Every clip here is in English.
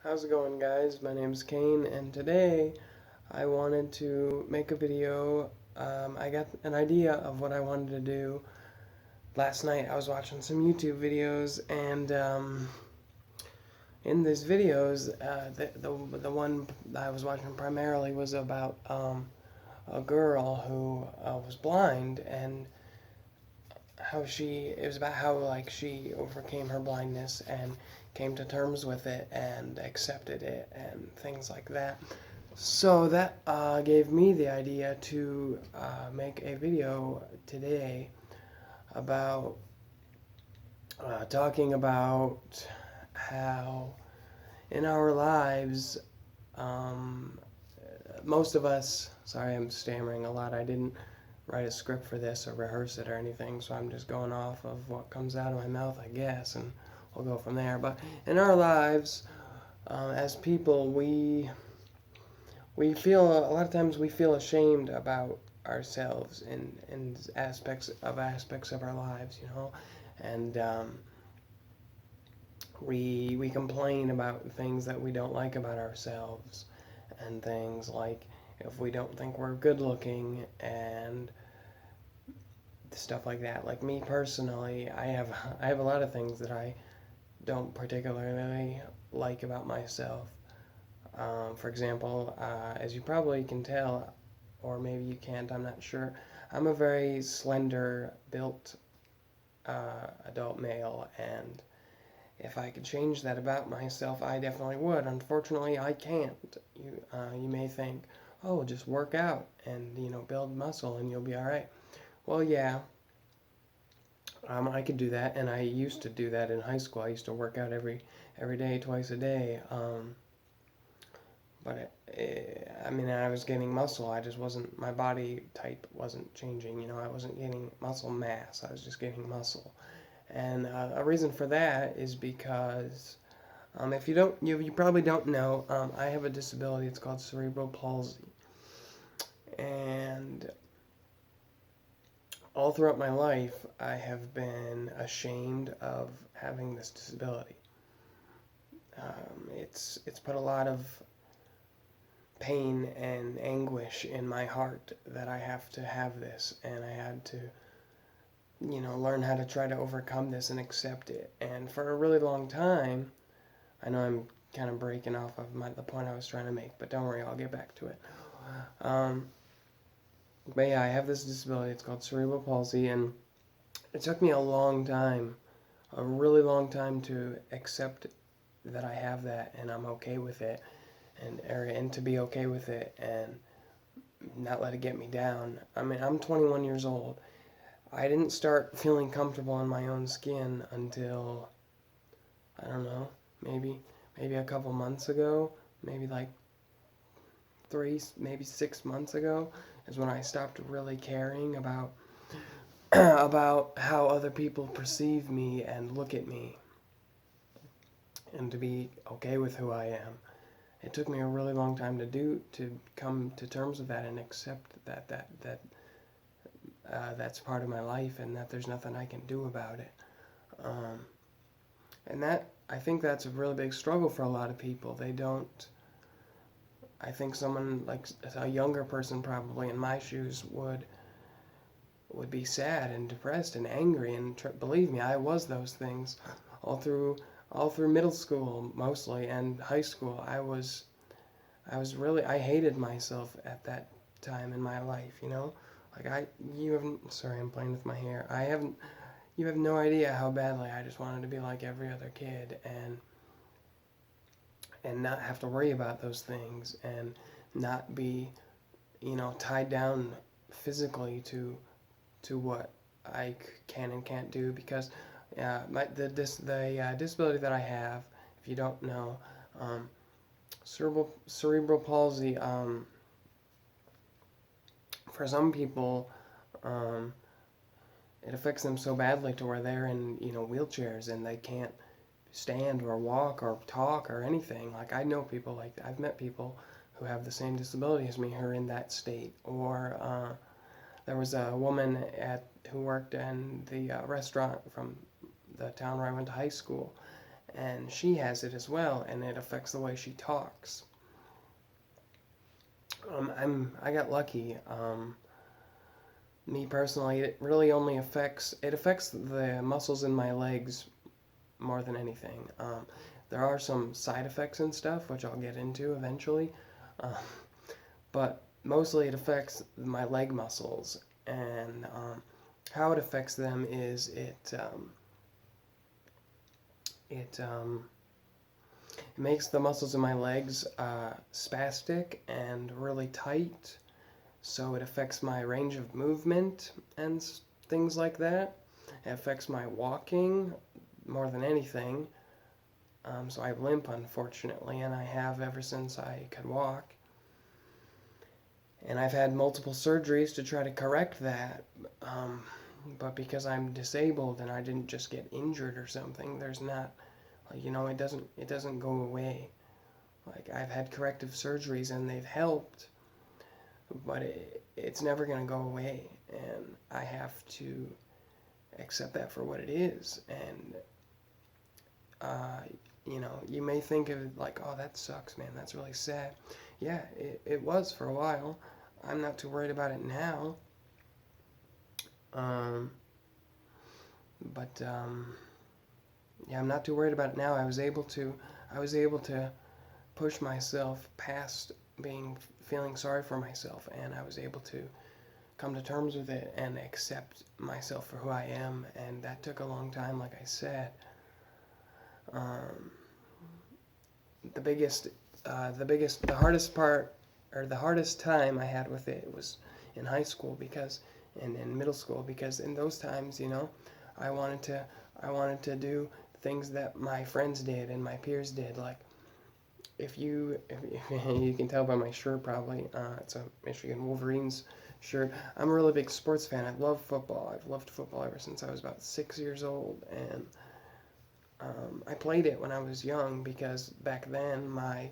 How's it going, guys? My name's Kane, and today I wanted to make a video. I got an idea of what I wanted to do. Last night I was watching some YouTube videos, and in these videos, the one I was watching primarily was about a girl who was blind, and it was about how she overcame her blindness and came to terms with it and accepted it and things like that. So that gave me the idea to make a video today about talking about how in our lives, um, most of us, sorry I'm stammering a lot, I didn't write a script for this or rehearse it or anything, so I'm just going off of what comes out of my mouth, I guess, and we'll go from there. But in our lives, as people, we feel a lot of times we feel ashamed about ourselves in aspects of our lives, and we complain about things that we don't like about ourselves, and things like if we don't think we're good looking and stuff like that. Like me personally, I have a lot of things that I don't particularly like about myself. For example, as you probably can tell, or maybe you can't, I'm not sure. I'm a very slender built adult male, and if I could change that about myself, I definitely would. Unfortunately, I can't. You may think, oh, just work out and build muscle and you'll be all right. Well, yeah, I could do that, and I used to do that in high school. I used to work out every day, twice a day. I mean, I was gaining muscle. I just wasn't, my body type wasn't changing. I wasn't gaining muscle mass. I was just gaining muscle. And a reason for that is because if you don't, you probably don't know, I have a disability. It's called cerebral palsy. And all throughout my life, I have been ashamed of having this disability. It's put a lot of pain and anguish in my heart that I have to have this, and I had to, learn how to try to overcome this and accept it. And for a really long time, I know I'm kind of breaking off of the point I was trying to make, but don't worry, I'll get back to it. Um, but yeah, I have this disability. It's called cerebral palsy, and it took me a long time, a really long time to accept that I have that and I'm okay with it, and to be okay with it and not let it get me down. I mean, I'm 21 years old. I didn't start feeling comfortable in my own skin until, I don't know, maybe a couple months ago, maybe like maybe 6 months ago is when I stopped really caring about about how other people perceive me and look at me, and to be okay with who I am. It took me a really long time to come to terms with that and accept that that's part of my life and that there's nothing I can do about it. Um, and that I think that's a really big struggle for a lot of people. They don't. I think someone like a younger person, probably in my shoes, would be sad and depressed and angry. And believe me, I was those things all through all through middle school mostly and high school. I hated myself at that time in my life. Like you haven't. Sorry, I'm playing with my hair. I haven't. You have no idea how badly I just wanted to be like every other kid and not have to worry about those things and not be, tied down physically to what I can and can't do, because the disability that I have, if you don't know, um, cerebral palsy. For some people, um, it affects them so badly to where they're in wheelchairs and they can't stand or walk or talk or anything. Like I know people, like I've met people who have the same disability as me who are in that state. Or there was a woman who worked in the restaurant from the town where I went to high school, and she has it as well, and it affects the way she talks. I got lucky. Me personally, it really only affects the muscles in my legs more than anything. There are some side effects and stuff, which I'll get into eventually, uh, but mostly it affects my leg muscles, and how it affects them is it makes the muscles in my legs spastic and really tight, so it affects my range of movement and things like that. It affects my walking more than anything. So I limp, unfortunately, and I have ever since I could walk. And I've had multiple surgeries to try to correct that. But because I'm disabled and I didn't just get injured or something, there's not, it doesn't go away. Like, I've had corrective surgeries and they've helped, but it's never going to go away, and I have to accept that for what it is. And you may think of it like, oh, that sucks, man, that's really sad. Yeah, it was for a while. I'm not too worried about it now. Yeah, I'm not too worried about it now. I was able to push myself past feeling sorry for myself, and I was able to come to terms with it and accept myself for who I am, and that took a long time, like I said. The hardest part, or the hardest time I had with it was in high school, because, and in middle school, because in those times, I wanted to do things that my friends did and my peers did. Like, if you can tell by my shirt, probably, it's a Michigan Wolverines shirt. I'm a really big sports fan. I love football. I've loved football ever since I was about 6 years old, and I played it when I was young, because back then my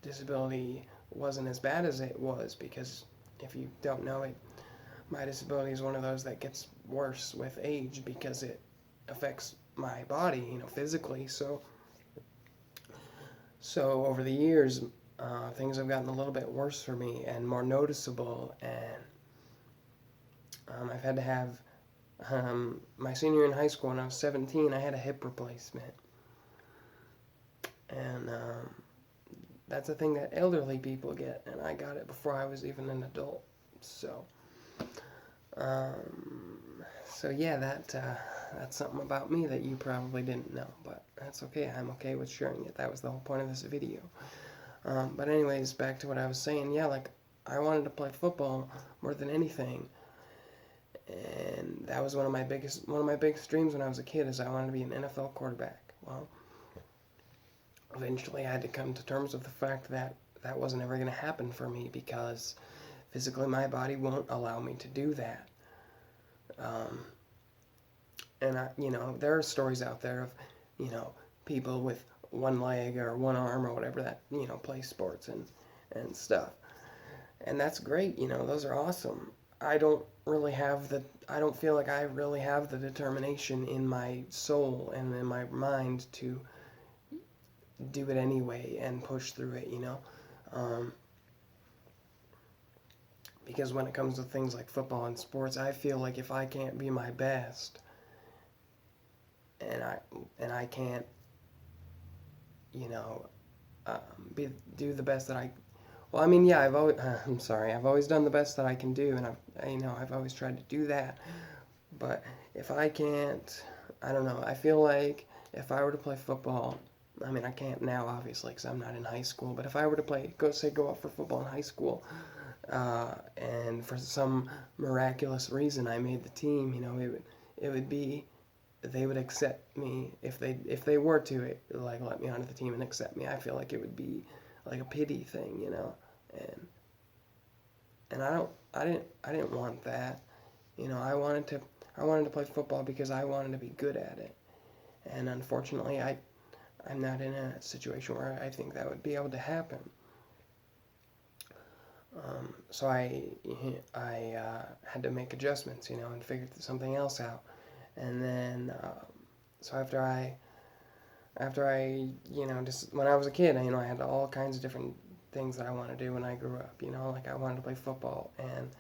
disability wasn't as bad as it was, because if you don't know it, my disability is one of those that gets worse with age, because it affects my body, physically. So over the years, things have gotten a little bit worse for me and more noticeable, and I've had to have my senior year in high school, when I was 17, I had a hip replacement, and that's a thing that elderly people get, and I got it before I was even an adult. So yeah, that's something about me that you probably didn't know, but that's okay. I'm okay with sharing it. That was the whole point of this video. But anyways, back to what I was saying. Yeah, like, I wanted to play football more than anything, and that was one of my biggest dreams when I was a kid, is I wanted to be an NFL quarterback. Well, eventually I had to come to terms with the fact that that wasn't ever going to happen for me, because physically my body won't allow me to do that. And there are stories out there of, people with one leg or one arm or whatever that, play sports and stuff. And that's great, those are awesome. I don't feel like I really have the determination in my soul and in my mind to do it anyway and push through it, because when it comes to things like football and sports, I feel like if I can't be my best, and I can't, do the best that I've always done the best that I can do, and I've always tried to do that. But if I can't, I don't know, I feel like if I were to play football, I can't now, obviously, because I'm not in high school, but if I were to go out for football in high school, and for some miraculous reason I made the team, it would be, they would accept me if they were to let me onto the team and accept me. I feel like it would be like a pity thing, and I didn't want that. I wanted to play football because I wanted to be good at it, and unfortunately I'm not in a situation where I think that would be able to happen. So I had to make adjustments, and figure something else out. And then, so after I after I, just when I was a kid, I had all kinds of different things that I wanted to do when I grew up. Like I wanted to play football, and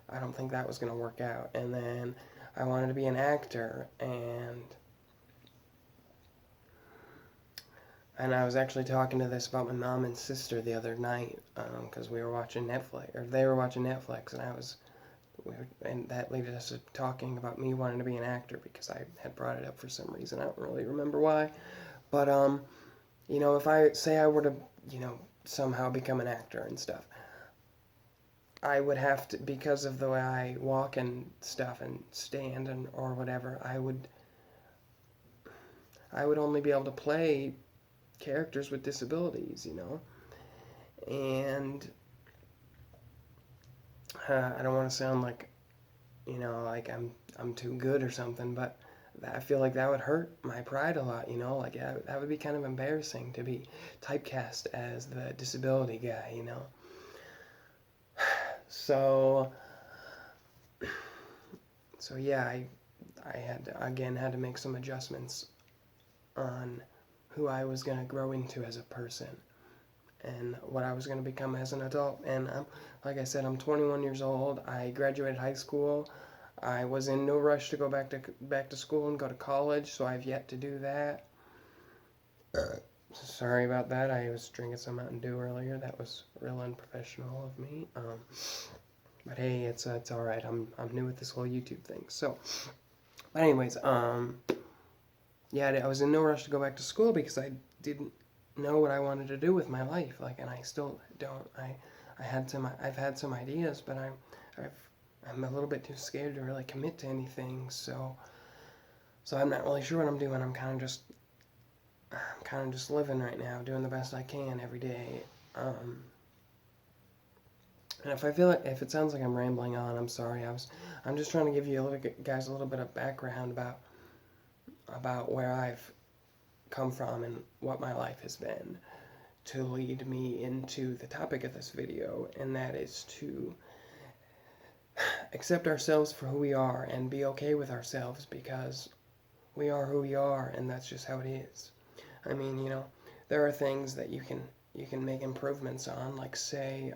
I don't think that was going to work out. And then I wanted to be an actor, and I was actually talking to this about my mom and sister the other night, because we were watching Netflix, or they were watching Netflix, and and that led us to talking about me wanting to be an actor because I had brought it up for some reason. I don't really remember why, but if I say I were to, somehow become an actor and stuff, I would have to, because of the way I walk and stuff and stand and or whatever, I would only be able to play characters with disabilities. And I don't want to sound like, like I'm too good or something, but I feel like that would hurt my pride a lot. Like that would be kind of embarrassing to be typecast as the disability guy. So, so yeah, I had to make some adjustments on who I was going to grow into as a person and what I was going to become as an adult. And like I said, I'm 21 years old. I graduated high school. I was in no rush to go back to school and go to college, so I've yet to do that. Sorry about that. I was drinking some Mountain Dew earlier. That was real unprofessional of me. But hey, it's all right. I'm new with this whole YouTube thing. So, but anyways, yeah, I was in no rush to go back to school because I didn't know what I wanted to do with my life. Like, and I still don't. I've had some ideas, but I'm a little bit too scared to really commit to anything. So I'm not really sure what I'm doing. I'm kind of just living right now, doing the best I can every day. And if it sounds like I'm rambling on, I'm sorry. I'm just trying to give you guys a little bit of background about where I've come from and what my life has been to lead me into the topic of this video, and that is to accept ourselves for who we are and be okay with ourselves because we are who we are, and that's just how it is. I mean, there are things that you can make improvements on, like say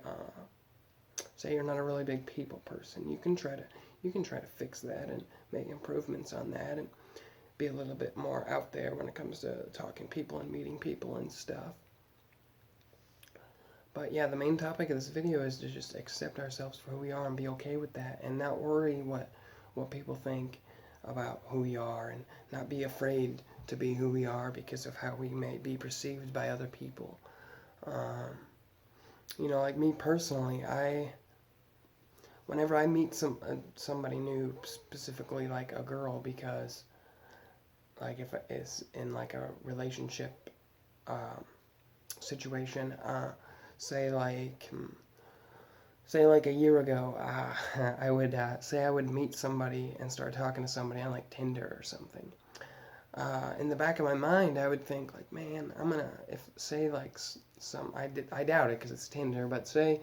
you're not a really big people person. You can try to fix that and make improvements on that and be a little bit more out there when it comes to talking people and meeting people and stuff. But yeah, the main topic of this video is to just accept ourselves for who we are and be okay with that and not worry what people think about who we are and not be afraid to be who we are because of how we may be perceived by other people. Like me personally, whenever I meet somebody new, specifically like a girl, because like if it's in like a relationship situation, say like a year ago, I would say I would meet somebody and start talking to somebody on like Tinder or something. In the back of my mind, I would think like, man, if say like I doubt it because it's Tinder, but say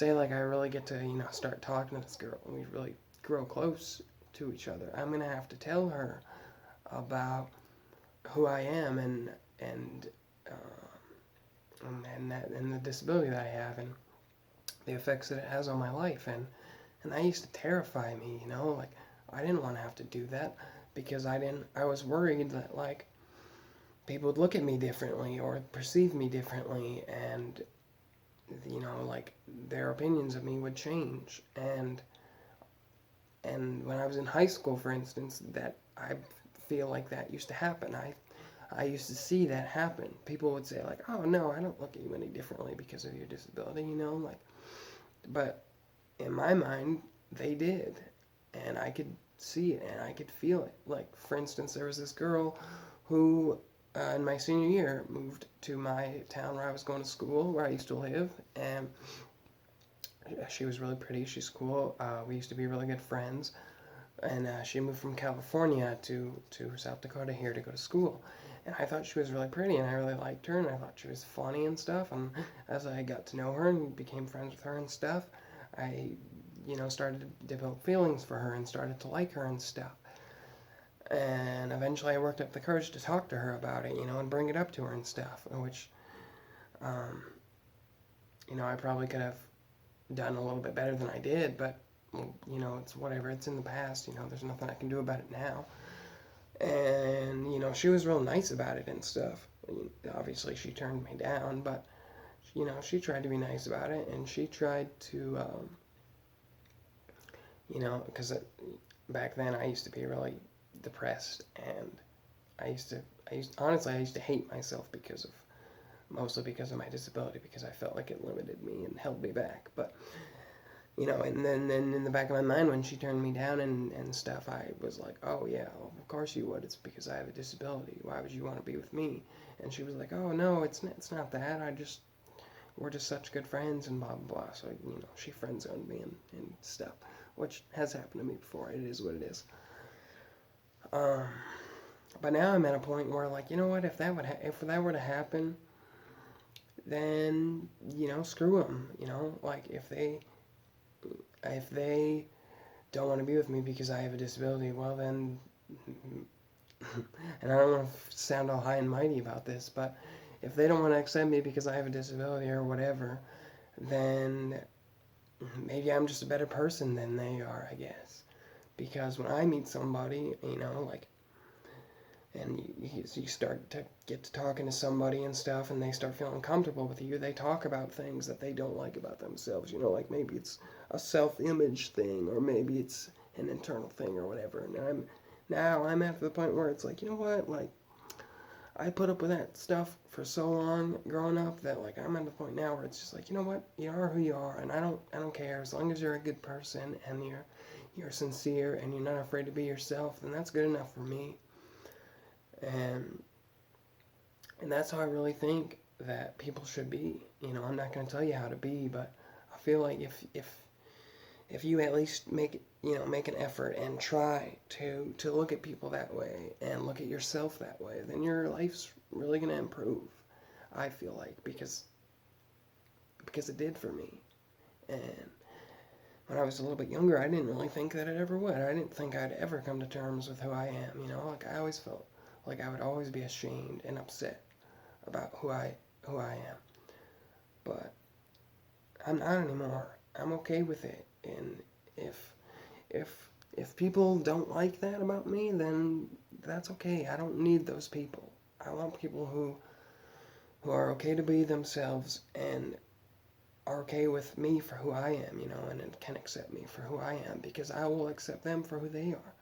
like I really get to start talking to this girl and we really grow close to each other, I'm gonna have to tell her about who I am and the disability that I have and the effects that it has on my life, and that used to terrify me. Like I didn't want to have to do that because I was worried that like people would look at me differently or perceive me differently, and like their opinions of me would change. And when I was in high school, for instance, that I feel like that used to happen. I used to see that happen. People would say like, "Oh no, I don't look at you any differently because of your disability," like. But in my mind, they did, and I could see it and I could feel it. Like for instance, there was this girl who, in my senior year, moved to my town where I was going to school, where I used to live, and she was really pretty. She's cool. We used to be really good friends. And she moved from California to South Dakota here to go to school. And I thought she was really pretty, and I really liked her, and I thought she was funny and stuff. And as I got to know her and became friends with her and stuff, I, started to develop feelings for her and started to like her and stuff. And eventually I worked up the courage to talk to her about it, and bring it up to her and stuff, which, um, I probably could have done a little bit better than I did, but, it's whatever. It's in the past, there's nothing I can do about it now. And, she was real nice about it and stuff. Obviously, she turned me down, but, she tried to be nice about it, and she tried to, because back then I used to be really depressed, and honestly, I used to hate myself mostly because of my disability, because I felt like it limited me and held me back. But, and then in the back of my mind, when she turned me down and stuff, I was like, oh yeah, well, of course you would. It's because I have a disability. Why would you want to be with me? And she was like, oh no, it's not that. We're just such good friends and blah blah blah. So she friend zoned me and stuff, which has happened to me before. It is what it is. But now I'm at a point where, like, you know what? If that were to happen, then screw them. Like, if they don't want to be with me because I have a disability, well then, and I don't want to sound all high and mighty about this, but if they don't want to accept me because I have a disability or whatever, then maybe I'm just a better person than they are, I guess. Because when I meet somebody, like, and you start to get to talking to somebody and stuff, and they start feeling comfortable with you, they talk about things that they don't like about themselves, like maybe it's a self-image thing, or maybe it's an internal thing or whatever. And I'm at the point where it's like, you know what, like, I put up with that stuff for so long growing up that, like, I'm at the point now where it's just like, you know what, you are who you are, and I don't care. As long as you're a good person and you're sincere and you're not afraid to be yourself, then that's good enough for me. And that's how I really think that people should be. I'm not going to tell you how to be, but I feel like if you at least make an effort and try to look at people that way and look at yourself that way, then your life's really going to improve. I feel like, because it did for me. And when I was a little bit younger, I didn't really think that it ever would. I didn't think I'd ever come to terms with who I am. Like, I always felt like I would always be ashamed and upset about who I am. But I'm not anymore. I'm okay with it. And if people don't like that about me, then that's okay. I don't need those people. I want people who are okay to be themselves and are okay with me for who I am, and can accept me for who I am, because I will accept them for who they are.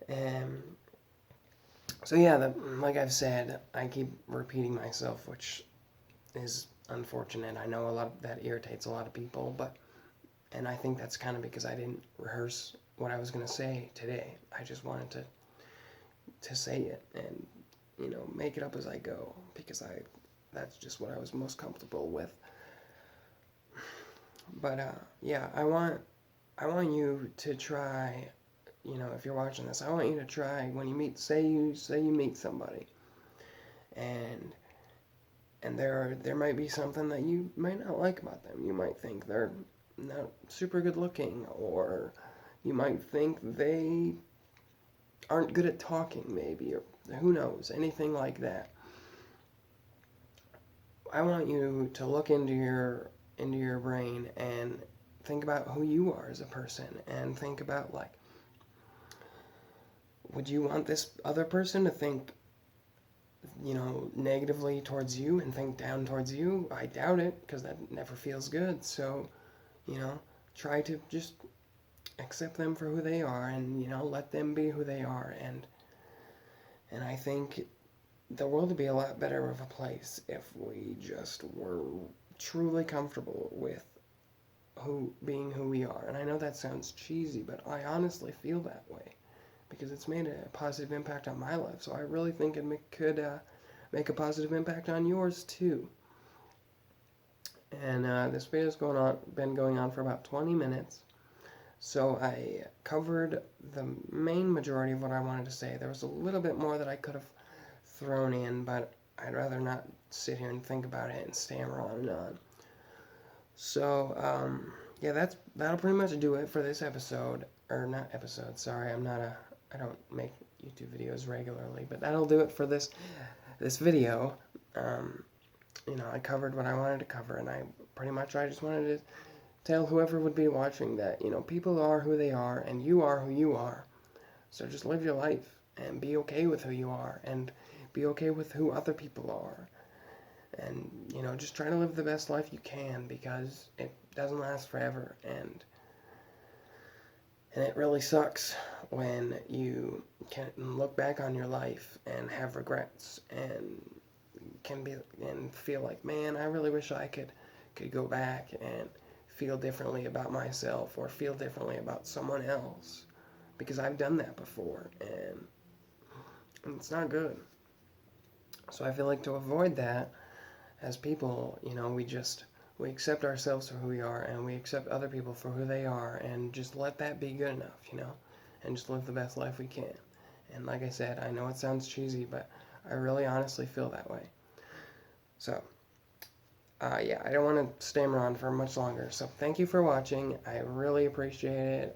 And so yeah, like I've said, I keep repeating myself, which is unfortunate. I know that irritates a lot of people, and I think that's kind of because I didn't rehearse what I was going to say today. I just wanted to say it and make it up as I go, because that's just what I was most comfortable with. But yeah, I want you to try. If you're watching this, I want you to try when you say you meet somebody, and there might be something that you might not like about them. You might think they're not super good looking, or you might think they aren't good at talking, maybe, or who knows, anything like that. I want you to look into your brain and think about who you are as a person, and think about, like, would you want this other person to think negatively towards you and think down towards you? I doubt it, because that never feels good. So try to just accept them for who they are, and let them be who they are, and I think the world would be a lot better of a place if we just were truly comfortable with being who we are. And I know that sounds cheesy, but I honestly feel that way, because it's made a positive impact on my life. So I really think it could make a positive impact on yours too. And this video's been going on for about 20 minutes. So I covered the main majority of what I wanted to say. There was a little bit more that I could have thrown in, but I'd rather not sit here and think about it and stammer on and on. So, yeah, that'll pretty much do it for this episode. or not episodes, sorry, I don't make YouTube videos regularly, but that'll do it for this video. You know, I covered what I wanted to cover, and I just wanted to tell whoever would be watching that, you know, people are who they are, and you are who you are. So just live your life, and be okay with who you are, and be okay with who other people are. And, you know, just try to live the best life you can, because it doesn't last forever, and it really sucks when you can look back on your life and have regrets, and feel like, man, I really wish I could go back and feel differently about myself, or feel differently about someone else, because I've done that before, and it's not good. So I feel like, to avoid that, as people, you know, we accept ourselves for who we are, and we accept other people for who they are, and just let that be good enough, you know, and just live the best life we can. And like I said, I know it sounds cheesy, but I really honestly feel that way. So, yeah, I don't want to stammer on for much longer. So thank you for watching. I really appreciate it.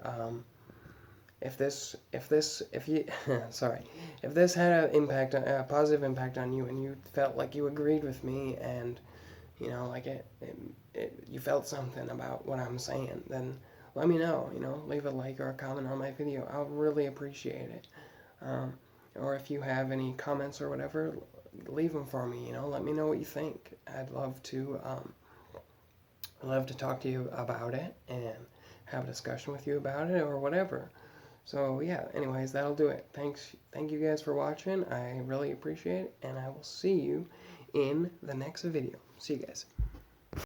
Sorry, if this had a positive impact on you, and you felt like you agreed with me, and you know, like you felt something about what I'm saying, then let me know. You know, leave a like or a comment on my video. I'll really appreciate it. Or if you have any comments or whatever, leave them for me. You know, let me know what you think. I'd love to talk to you about it and have a discussion with you about it, or whatever. So yeah, anyways, that'll do it. Thank you guys for watching. I really appreciate it, and I will see you in the next video. See you guys.